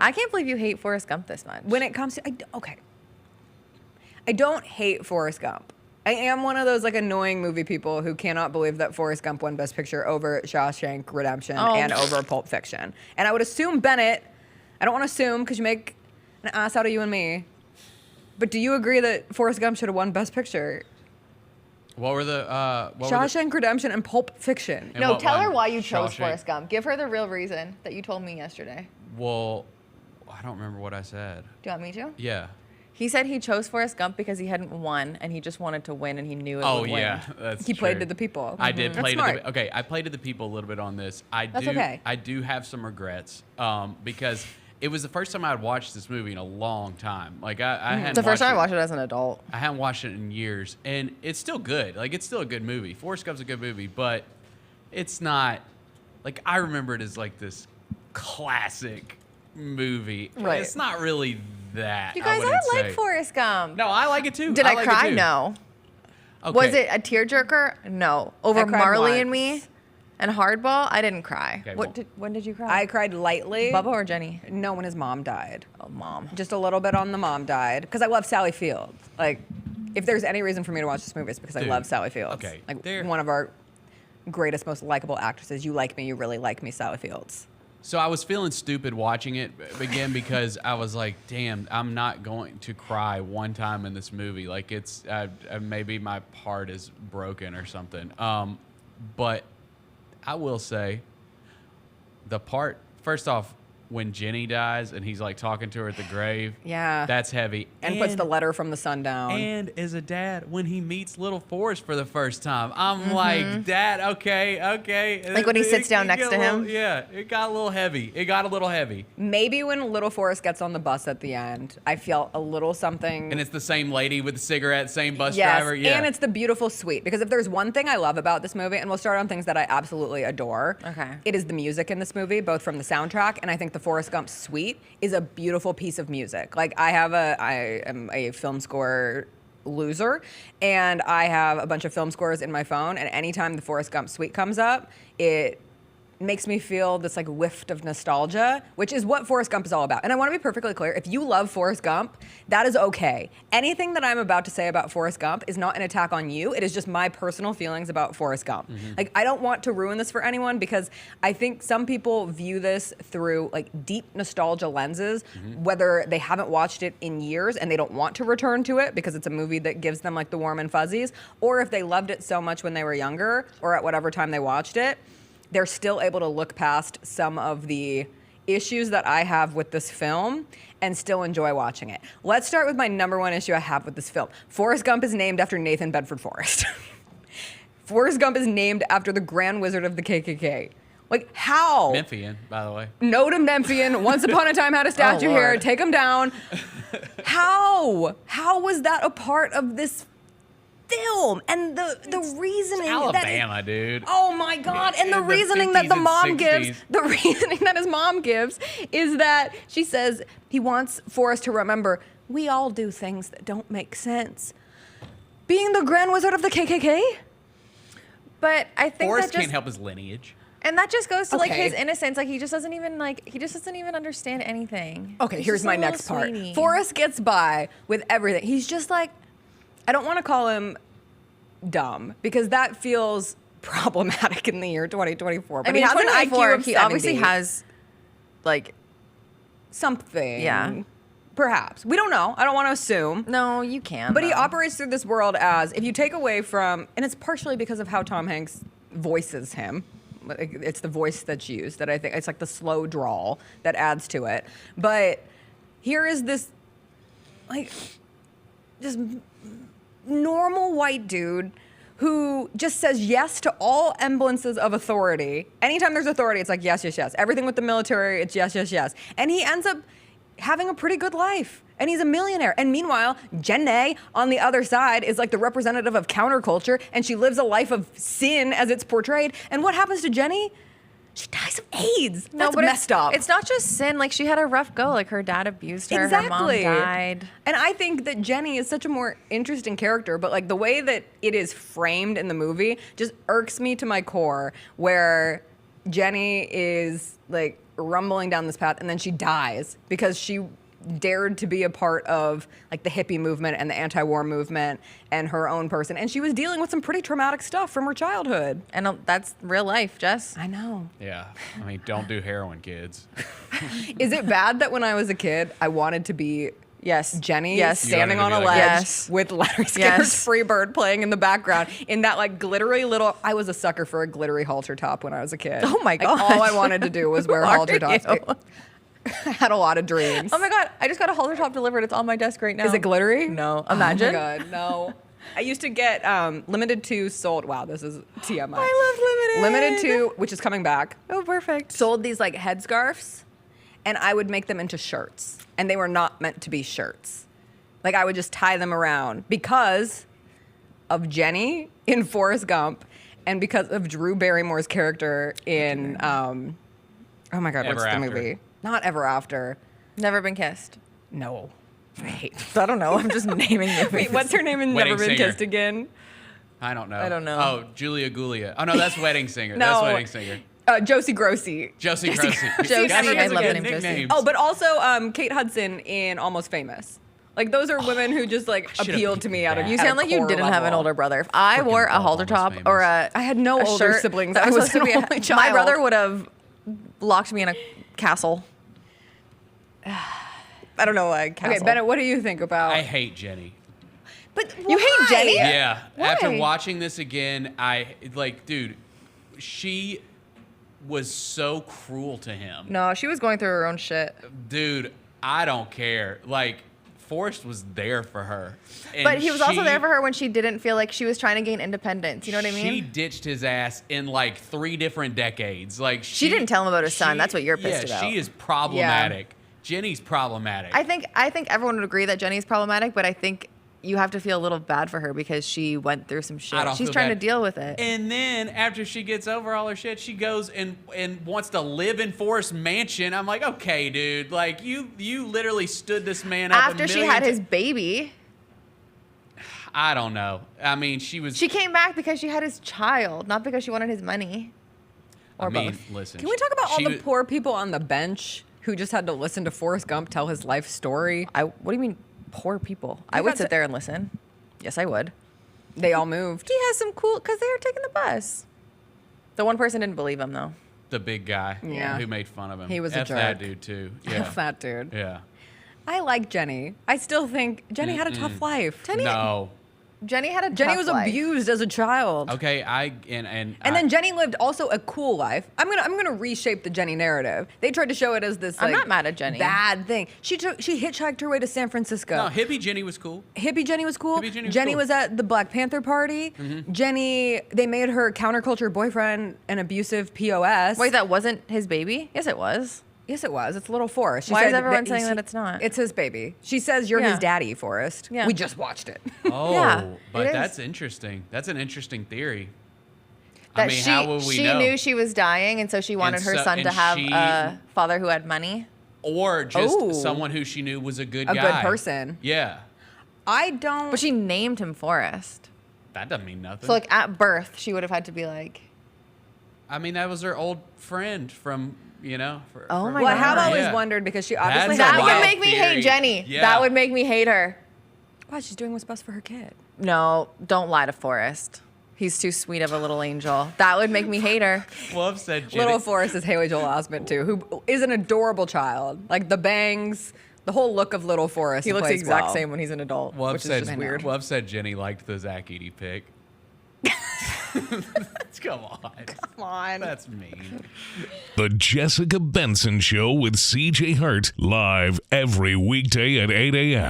I can't believe you hate Forrest Gump this much. When it comes to I don't hate Forrest Gump. I am one of those like annoying movie people who cannot believe that Forrest Gump won Best Picture over Shawshank Redemption and over Pulp Fiction. And I would assume Bennett, I don't want to assume because you make an ass out of you and me, but do you agree that Forrest Gump should have won Best Picture? What were the Shawshank Redemption and Pulp Fiction. No, tell her why you chose Forrest Gump. Give her the real reason that you told me yesterday. Well, I don't remember what I said. Do you want me to? Yeah. He said he chose Forrest Gump because he hadn't won and he just wanted to win and he knew it would win. Oh, yeah. That's He true. played to the people. I did play That's to the Okay, I played to the people a little bit on this. That's okay. I do have some regrets because it was the first time I had watched this movie in a long time. Like, I hadn't The first time I watched watched it as an adult. I haven't watched it in years, and it's still good. Like, it's still a good movie. Forrest Gump's a good movie, but it's not, like, I remember it as, like, this classic movie. Right. It's not really that, You guys, I like Forrest Gump. No, I like it, too. Did I like cry? It too. No. Okay. Was it a tearjerker? No. Over I cried Marley and once. Me and Hardball? I didn't cry. Okay, When did you cry? I cried lightly. Bubba or Jenny? No, when his mom died. Oh, Mom. Just a little bit on the mom died because I love Sally Field. Like, if there's any reason for me to watch this movie, it's because I love Sally Fields. Okay, like there- one of our greatest, most likable actresses. You like me, you really like me, Sally Fields. So I was feeling stupid watching it again because I was like, damn, I'm not going to cry one time in this movie. Like, it's maybe my heart is broken or something. But I will say the part, first off, when Jenny dies and he's like talking to her at the grave. Yeah. That's heavy. And puts the letter from the sun down. And as a dad, when he meets little Forrest for the first time, I'm like, Dad, okay. Like when he sits down next to him? Yeah, it got a little heavy. Maybe when little Forrest gets on the bus at the end, I felt a little something. And it's the same lady with the cigarette, same bus Yes, driver. Yeah. and it's the beautiful suite. Because if there's one thing I love about this movie, and we'll start on things that I absolutely adore, Okay. it is the music in this movie, both from the soundtrack, and I think the Forrest Gump suite is a beautiful piece of music. Like, I am a film score loser, and I have a bunch of film scores in my phone, and anytime the Forrest Gump suite comes up, it makes me feel this like whiff of nostalgia, which is what Forrest Gump is all about. And I want to be perfectly clear, if you love Forrest Gump, that is okay. Anything that I'm about to say about Forrest Gump is not an attack on you. It is just my personal feelings about Forrest Gump. Like, I don't want to ruin this for anyone because I think some people view this through like deep nostalgia lenses, whether they haven't watched it in years and they don't want to return to it because it's a movie that gives them like the warm and fuzzies, or if they loved it so much when they were younger or at whatever time they watched it, they're still able to look past some of the issues that I have with this film and still enjoy watching it. Let's start with my number one issue I have with this film. Forrest Gump is named after Nathan Bedford Forrest. Forrest Gump is named after the Grand Wizard of the KKK. Like, how? Memphian, by the way. No to Memphian. Once upon a time had a statue here. Lord. Take him down. How? How was that a part of this film? And the reasoning Alabama, dude. Oh my God! And the In the reasoning that 50s the and mom 60s. gives, the reasoning that his mom gives, is that she says he wants Forrest to remember we all do things that don't make sense. Being the Grand Wizard of the KKK. But I think Forrest that just can't help his lineage. and that just goes to like Okay. his innocence. Like he just doesn't even understand anything. Okay, He's here's just a my little next part. sweetie. Forrest gets by with everything. He's just like, I don't want to call him dumb because that feels problematic in the year 2024. But I mean, he has an IQ 2024, of he obviously 70. has like something. Yeah. Perhaps. We don't know. I don't want to assume. no, you can't. But he though. operates through this world as, if you take away from, and it's partially because of how Tom Hanks voices him. It's the voice that's used that I think, it's like the slow drawl that adds to it. But here is this, like, just normal white dude who just says yes to all emblemances of authority. Anytime there's authority, it's like yes, yes, yes. Everything with the military, it's yes, yes, yes. And he ends up having a pretty good life. And he's a millionaire. And meanwhile, Jenny on the other side is like the representative of counterculture, and she lives a life of sin as it's portrayed. And what happens to Jenny? She dies of AIDS. That's but messed up. It's not just sin. Like she had a rough go. Like her dad abused her. Exactly. Her mom died. And I think that Jenny is such a more interesting character, but like the way that it is framed in the movie just irks me to my core, where Jenny is like rumbling down this path, and then she dies because she dared to be a part of like the hippie movement and the anti-war movement and her own person. And she was dealing with some pretty traumatic stuff from her childhood. And that's real life, Jess. I know. Yeah. I mean, don't do heroin, kids. Is it bad that when I was a kid, I wanted to be Yes. Jenny Yes. standing You on wanted a to be ledge like Yes. with Larry Skinner's Yes. Freebird playing in the background in that like glittery little, I was a sucker for a glittery halter top when I was a kid. Oh my Like, gosh. all I wanted to do was wear Who are halter tops. you? I had a lot of dreams. Oh my God, I just got a halter top delivered. It's on my desk right now. Is it glittery? No. Imagine. Oh my God, no. I used to get limited to sold. Wow, this is TMI. I love limited. Limited to, which is coming back, Oh, perfect. sold these like headscarves, and I would make them into shirts, and they were not meant to be shirts. Like I would just tie them around because of Jenny in Forrest Gump, and because of Drew Barrymore's character in oh my God, Ever what's the After. movie? Not Ever After. Never been kissed. No. Wait. I don't know. I'm just naming movies. Wait, what's her name in Wedding Never Been Singer. Kissed Again? I don't know. I don't know. Oh, Julia Gulia. Oh, no, that's Wedding Singer. No. That's Wedding Singer. Josie Grossi. Josie Grossi. Josie. Gotta I get some love good the name Josie. nicknames. Oh, but also Kate Hudson in Almost Famous. Like those are women who just like should've appealed to me out of picked You that. sound like you core didn't have an level. older brother. If I wore a love halter Almost top Famous. or a I had no a older shirt siblings. that I was supposed to an be only my child. brother would have locked me in a castle. I don't know why castle. Okay, Bennett, what do you think about? I hate Jenny. But You hate Jenny? Yeah. After Why? watching this again, dude, she was so cruel to him. No, she was going through her own shit. Dude, I don't care. Like, Forrest was there for her. And But he was also she- there for her when she didn't feel like she was trying to gain independence. You know what I She mean? ditched his ass in like 3 different decades. Like She didn't tell him about his son. That's what you're pissed yeah, about. she is problematic. Jenny's problematic. I think everyone would agree that Jenny's problematic, but I think you have to feel a little bad for her because she went through some shit. I don't She's feel trying bad. to deal with it. And then after she gets over all her shit, she goes and wants to live in Forrest Mansion. I'm like, okay, dude, like you literally stood this man up After a she million had his ti- baby, I don't know. I mean, she was. she came back because she had his child, not because she wanted his money. Or I mean, both. listen. Can we talk about all she the was- poor people on the bench who just had to listen to Forrest Gump tell his life story? What do you mean, poor people? I You would got sit to- there and listen. Yes, I would. They all moved. He has some cool, because they were taking the bus. The one person didn't believe him, though. The big guy Yeah. who made fun of him. He was a F that jerk. dude too. Yeah. F that dude. Yeah. I like Jenny. I still think Jenny had a tough life. No. Jenny had a Jenny tough was life. abused as a child. Okay. And then Jenny lived also a cool life. I'm gonna reshape the Jenny narrative. They tried to show it as this. I'm like, not mad at Jenny. Bad thing. She hitchhiked her way to San Francisco. No, hippie Jenny was cool. Hippie Jenny was cool. Hippie Jenny was Jenny cool. was at the Black Panther party. Jenny, they made her counterculture boyfriend an abusive POS. Wait, that wasn't his baby? Yes, it was. Yes, it was. It's little Forrest. She Why is said everyone saying that it's not? It's his baby. She says you're Yeah. his daddy, Forrest. Yeah. We just watched it. Oh, Yeah, but it that's is. interesting. That's an interesting theory. That I mean, how would we she know? knew she was dying, and so she wanted her so- son to and have she- a father who had money. Or just Oh. someone who she knew was a good A guy. good person. Yeah. I don't. But she named him Forrest. That doesn't mean nothing. So, like, at birth, she would have had to be like, I mean, that was her old friend from, Oh from- my well, I God. have always Yeah. wondered because she obviously That's had a that would wild make me theory. hate Jenny. Yeah. That would make me hate her. Wow, she's doing what's best for her kid. No, don't lie to Forrest. He's too sweet of a little angel. That would make me hate her. Love said Jenny. Little Forrest is Haley Joel Osment too, who is an adorable child. Like the bangs, the whole look of Little Forrest. He looks the plays exact well. same when he's an adult, Love which is said just weird. Love said Jenny liked the Zach Edey pick. Come on. Come on. That's mean. The Jessica Benson Show with CJ Hart, live every weekday at 8 a.m.